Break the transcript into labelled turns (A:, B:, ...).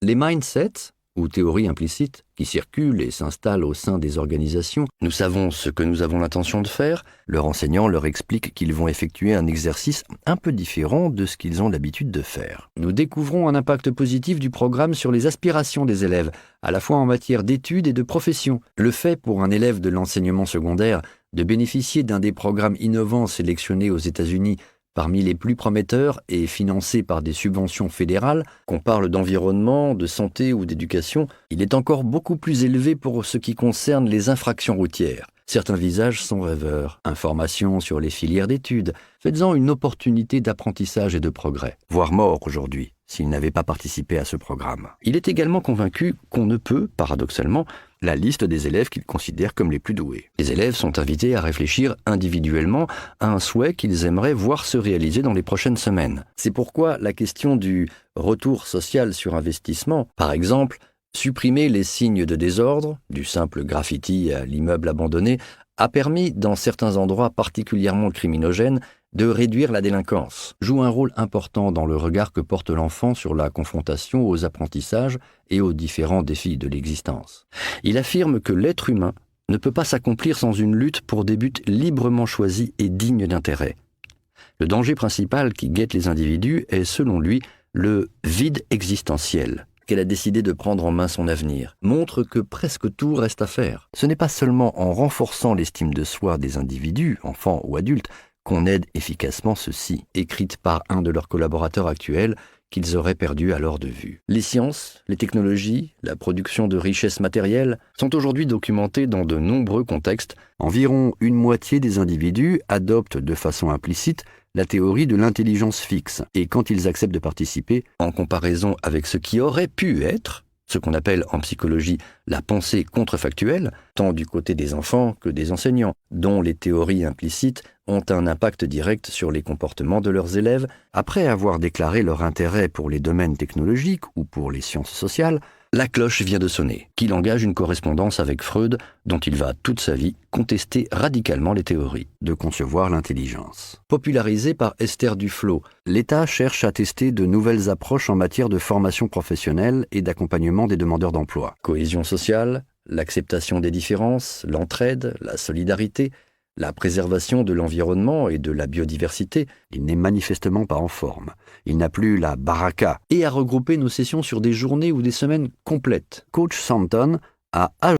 A: Les mindsets, ou théories implicites, qui circulent et s'installent au sein des organisations. Nous savons ce que nous avons l'intention de faire. Leur enseignant leur explique qu'ils vont effectuer un exercice un peu différent de ce qu'ils ont l'habitude de faire. Nous découvrons un impact positif du programme sur les aspirations des élèves, à la fois en matière d'études et de profession. Le fait pour un élève de l'enseignement secondaire de bénéficier d'un des programmes innovants sélectionnés aux États-Unis parmi les plus prometteurs et financés par des subventions fédérales, qu'on parle d'environnement, de santé ou d'éducation, il est encore beaucoup plus élevé pour ce qui concerne les infractions routières. Certains visages sont rêveurs. Information sur les filières d'études, faites-en une opportunité d'apprentissage et de progrès, voire mort aujourd'hui, s'ils n'avaient pas participé à ce programme. Il est également convaincu qu'on ne peut, paradoxalement, la liste des élèves qu'il considère comme les plus doués. Les élèves sont invités à réfléchir individuellement à un souhait qu'ils aimeraient voir se réaliser dans les prochaines semaines. C'est pourquoi la question du retour social sur investissement, par exemple, supprimer les signes de désordre, du simple graffiti à l'immeuble abandonné, a permis, dans certains endroits particulièrement criminogènes, de réduire la délinquance, joue un rôle important dans le regard que porte l'enfant sur la confrontation aux apprentissages et aux différents défis de l'existence. Il affirme que l'être humain ne peut pas s'accomplir sans une lutte pour des buts librement choisis et dignes d'intérêt. Le danger principal qui guette les individus est, selon lui, le vide existentiel qu'elle a décidé de prendre en main son avenir, montre que presque tout reste à faire. Ce n'est pas seulement en renforçant l'estime de soi des individus, enfants ou adultes, qu'on aide efficacement ceux-ci, écrite par un de leurs collaborateurs actuels, qu'ils auraient perdu alors de vue. Les sciences, les technologies, la production de richesses matérielles sont aujourd'hui documentées dans de nombreux contextes. Environ une moitié des individus adoptent de façon implicite la théorie de l'intelligence fixe, et quand ils acceptent de participer, en comparaison avec ce qui aurait pu être, ce qu'on appelle en psychologie la pensée contrefactuelle, tant du côté des enfants que des enseignants, dont les théories implicites ont un impact direct sur les comportements de leurs élèves, après avoir déclaré leur intérêt pour les domaines technologiques ou pour les sciences sociales, la cloche vient de sonner, qu'il engage une correspondance avec Freud, dont il va toute sa vie contester radicalement les théories de concevoir l'intelligence. Popularisé par Esther Duflo, l'État cherche à tester de nouvelles approches en matière de formation professionnelle et d'accompagnement des demandeurs d'emploi. Cohésion sociale, l'acceptation des différences, l'entraide, la solidarité, la préservation de l'environnement et de la biodiversité, il n'est manifestement pas en forme. Il n'a plus la baraka et a regroupé nos sessions sur des journées ou des semaines complètes. Coach Santon a